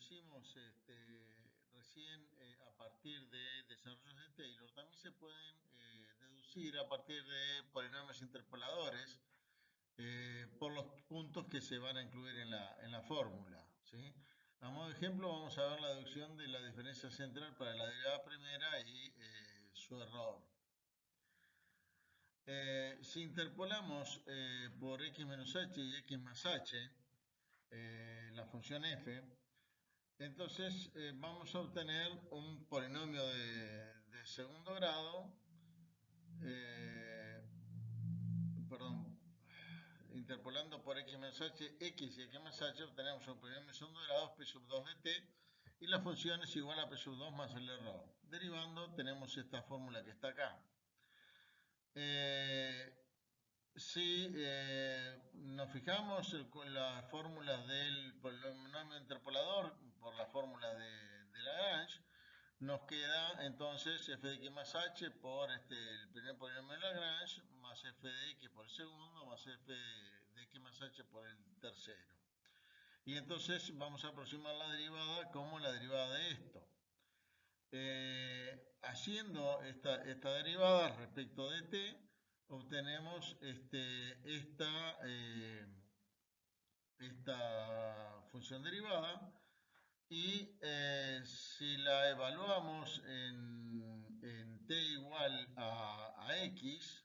hicimos recién a partir de desarrollos de Taylor, también se pueden deducir a partir de polinomios interpoladores por los puntos que se van a incluir en la fórmula, ¿sí? A modo de ejemplo, vamos a ver la deducción de la diferencia central para la derivada primera y su error. Si interpolamos por x menos h y x más h, la función f, entonces vamos a obtener un polinomio de segundo grado, perdón, interpolando por x menos h, x y x más h, obtenemos un polinomio de segundo grado, p sub 2 de t, y la función es igual a p sub 2 más el error. Derivando, tenemos esta fórmula que está acá. Si nos fijamos con las fórmulas del polinomio interpolador por la fórmula de Lagrange, nos queda entonces f de x más h por el primer polinomio de Lagrange más f de x por el segundo más f de x más h por el tercero. Y entonces vamos a aproximar la derivada como la derivada de esto. Haciendo esta derivada respecto de t, obtenemos esta función derivada y si la evaluamos en t igual a x,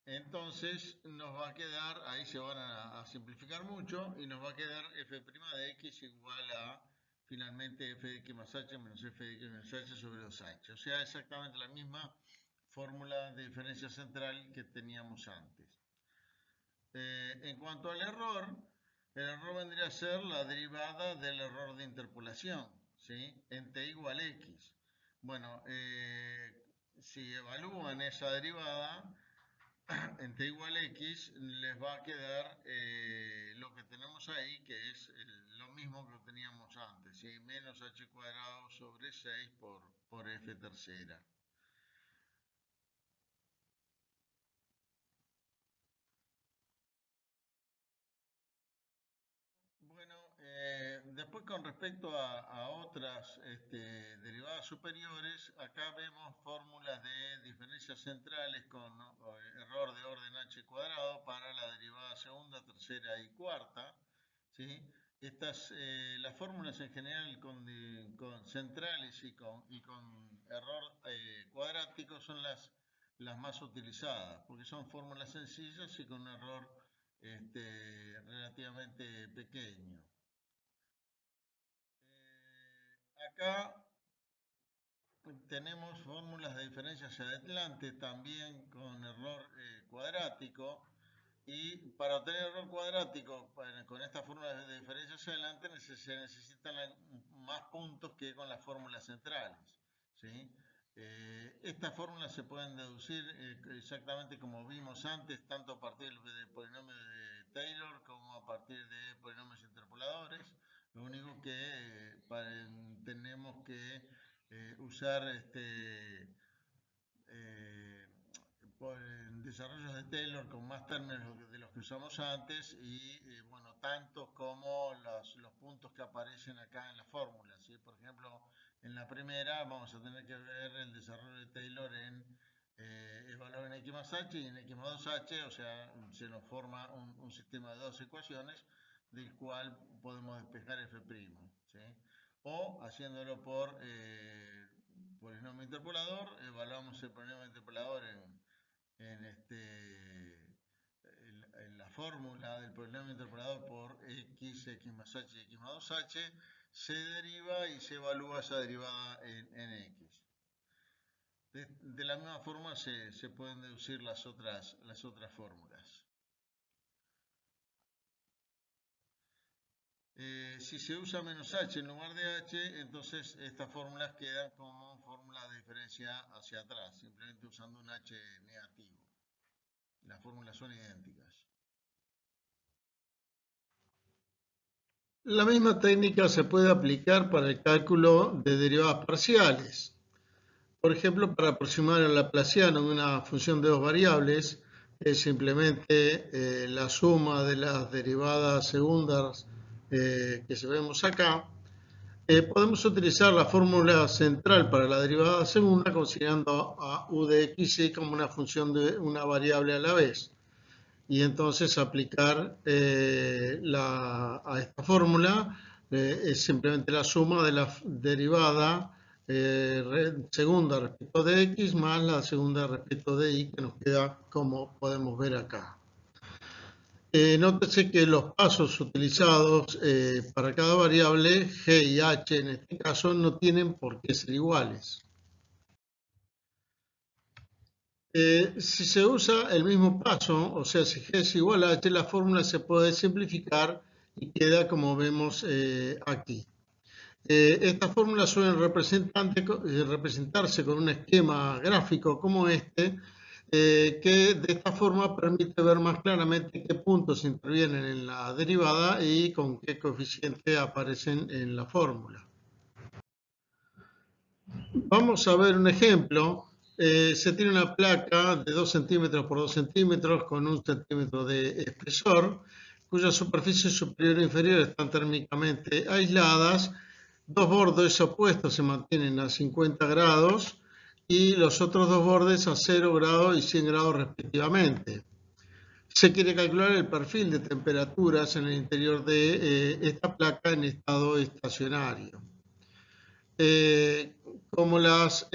entonces nos va a quedar, ahí se van a simplificar mucho y nos va a quedar f' de x igual a finalmente f de x más h menos f de x menos h sobre 2h. O sea, exactamente la misma fórmula de diferencia central que teníamos antes. En cuanto al error, el error vendría a ser la derivada del error de interpolación, ¿sí? En t igual x. Bueno, si evalúan esa derivada en t igual x, les va a quedar lo que tenemos ahí, que es lo mismo que teníamos antes, ¿sí? Menos h cuadrado sobre 6 por f tercera. Bueno, después con respecto a otras derivadas superiores, acá vemos fórmulas de diferencias centrales con error de orden h cuadrado para la derivada segunda, tercera y cuarta, ¿sí? Las fórmulas en general con centrales y con error cuadrático son las más utilizadas, porque son fórmulas sencillas y con un error relativamente pequeño. Acá tenemos fórmulas de diferencia hacia adelante también con error cuadrático, y para obtener error cuadrático con esta fórmula de diferencia hacia adelante se necesitan más puntos que con las fórmulas centrales, ¿sí? Estas fórmulas se pueden deducir exactamente como vimos antes, tanto a partir del polinomio de Taylor como a partir de polinomios interpoladores. Lo único que tenemos que usar desarrollos de Taylor con más términos de los que usamos antes y bueno, tantos como los puntos que aparecen acá en la fórmula, ¿sí? Por ejemplo, en la primera vamos a tener que ver el desarrollo de Taylor el valor en x más h y en x más 2h, o sea, se nos forma un sistema de dos ecuaciones del cual podemos despejar f', ¿sí? O haciéndolo por polinomio interpolador, evaluamos el polinomio interpolador en la fórmula del polinomio interpolado por x, x más h y x más 2h, se deriva y se evalúa esa derivada en x. De la misma forma se pueden deducir las otras fórmulas. Si se usa menos h en lugar de h, entonces estas fórmulas quedan como fórmula de diferencia hacia atrás, simplemente usando un h negativo. Las fórmulas son idénticas. La misma técnica se puede aplicar para el cálculo de derivadas parciales. Por ejemplo, para aproximar al laplaciano de una función de dos variables, es simplemente la suma de las derivadas segundas que vemos acá, Podemos utilizar la fórmula central para la derivada segunda considerando a u de x y como una función de una variable a la vez. Y entonces aplicar a esta fórmula es simplemente la suma de la derivada segunda respecto de x más la segunda respecto de y, que nos queda como podemos ver acá. Nótese que los pasos utilizados para cada variable, g y h en este caso, no tienen por qué ser iguales. Si se usa el mismo paso, o sea, si g es igual a h, la fórmula se puede simplificar y queda como vemos aquí. Estas fórmulas suelen representarse con un esquema gráfico como este, que de esta forma permite ver más claramente qué puntos intervienen en la derivada y con qué coeficiente aparecen en la fórmula. Vamos a ver un ejemplo. Se tiene una placa de 2 centímetros por 2 centímetros con 1 centímetro de espesor, cuya superficie superior e inferior están térmicamente aisladas. Dos bordes opuestos se mantienen a 50 grados y los otros dos bordes a 0 grados y 100 grados respectivamente. Se quiere calcular el perfil de temperaturas en el interior de esta placa en estado estacionario. Como las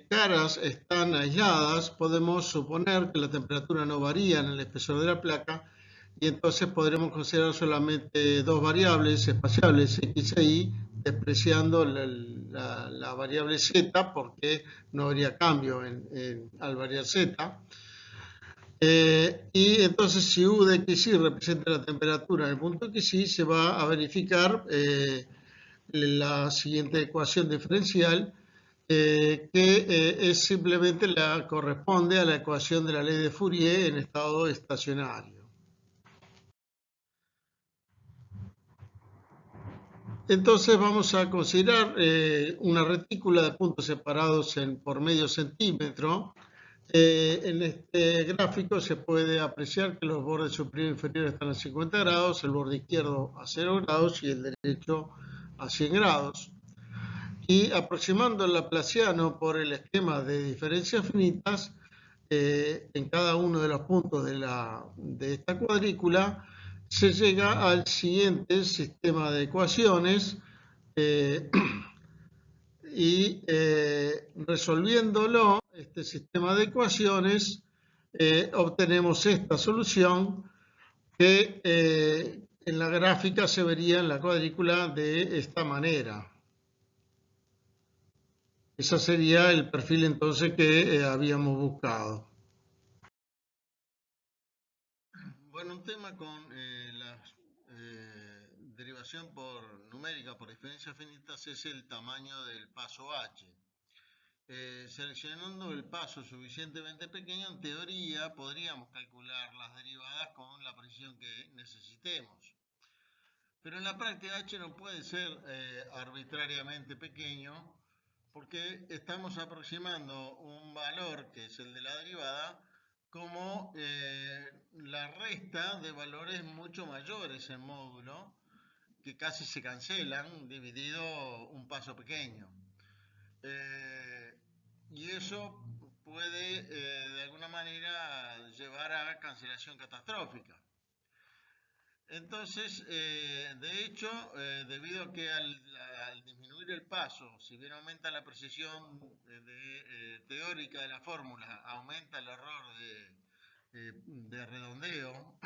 caras están aisladas, podemos suponer que la temperatura no varía en el espesor de la placa y entonces podremos considerar solamente dos variables espaciables, x e y, despreciando la variable z porque no habría cambio al variar z. Y entonces si u de xy representa la temperatura en el punto xy, se va a verificar la siguiente ecuación diferencial, que es simplemente corresponde a la ecuación de la ley de Fourier en estado estacionario. Entonces vamos a considerar una retícula de puntos separados por medio centímetro. En este gráfico se puede apreciar que los bordes superior e inferior están a 50 grados, el borde izquierdo a 0 grados y el derecho a 100 grados. Y aproximando el laplaciano por el esquema de diferencias finitas, en cada uno de los puntos de esta cuadrícula, se llega al siguiente sistema de ecuaciones y resolviéndolo, este sistema de ecuaciones, obtenemos esta solución que en la gráfica se vería en la cuadrícula de esta manera. Ese sería el perfil entonces que habíamos buscado. Bueno, un tema con la derivación numérica por diferencias finitas es el tamaño del paso h. Seleccionando el paso suficientemente pequeño, en teoría podríamos calcular las derivadas con la precisión que necesitemos. Pero en la práctica h no puede ser arbitrariamente pequeño, porque estamos aproximando un valor, que es el de la derivada, como la resta de valores mucho mayores en módulo, que casi se cancelan, dividido un paso pequeño. Y eso puede, de alguna manera, llevar a cancelación catastrófica. Entonces, de hecho, debido a que al disminuir el paso, si bien aumenta la precisión teórica de la fórmula, aumenta el error de redondeo,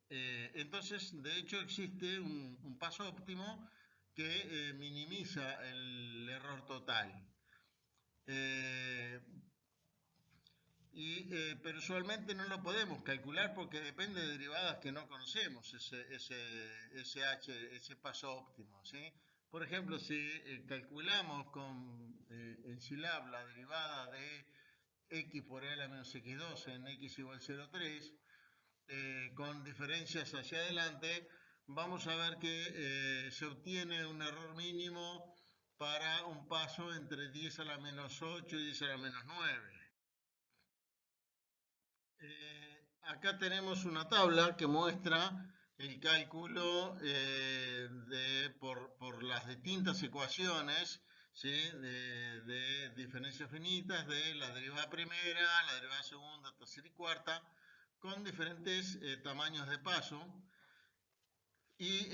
entonces, de hecho, existe un paso óptimo que minimiza el error total. Pero usualmente no lo podemos calcular porque depende de derivadas que no conocemos, ese paso óptimo, ¿sí? Por ejemplo, si calculamos en Scilab la derivada de x por L menos x2 en x igual 0,3, con diferencias hacia adelante, vamos a ver que se obtiene un error mínimo para un paso entre 10 a la menos 8 y 10 a la menos 9. Acá tenemos una tabla que muestra el cálculo por las distintas ecuaciones, ¿sí? de diferencias finitas de la derivada primera, la derivada segunda, tercera y cuarta, con diferentes tamaños de paso. Y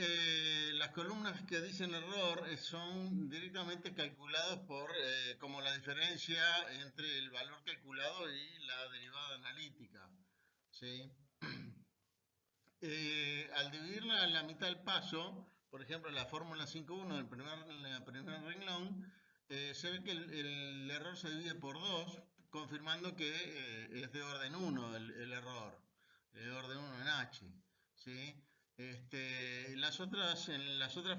las columnas que dicen error son directamente calculadas como la diferencia entre el valor calculado y la derivada analítica, ¿sí? Al dividirla en la mitad del paso, por ejemplo, la fórmula 5.1 en el primer renglón, se ve que el error se divide por 2, confirmando que es de orden 1 el error, de orden 1 en H. ¿Sí? En las otras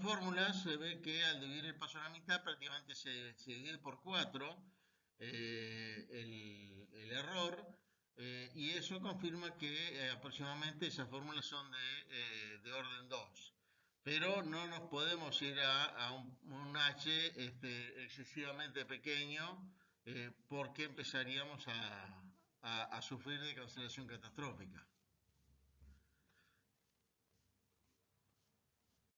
fórmulas se ve que al dividir el paso a la mitad prácticamente se divide por 4 el error, y eso confirma que aproximadamente esas fórmulas son de orden 2. Pero no nos podemos ir a un H excesivamente pequeño, porque empezaríamos a sufrir de cancelación catastrófica.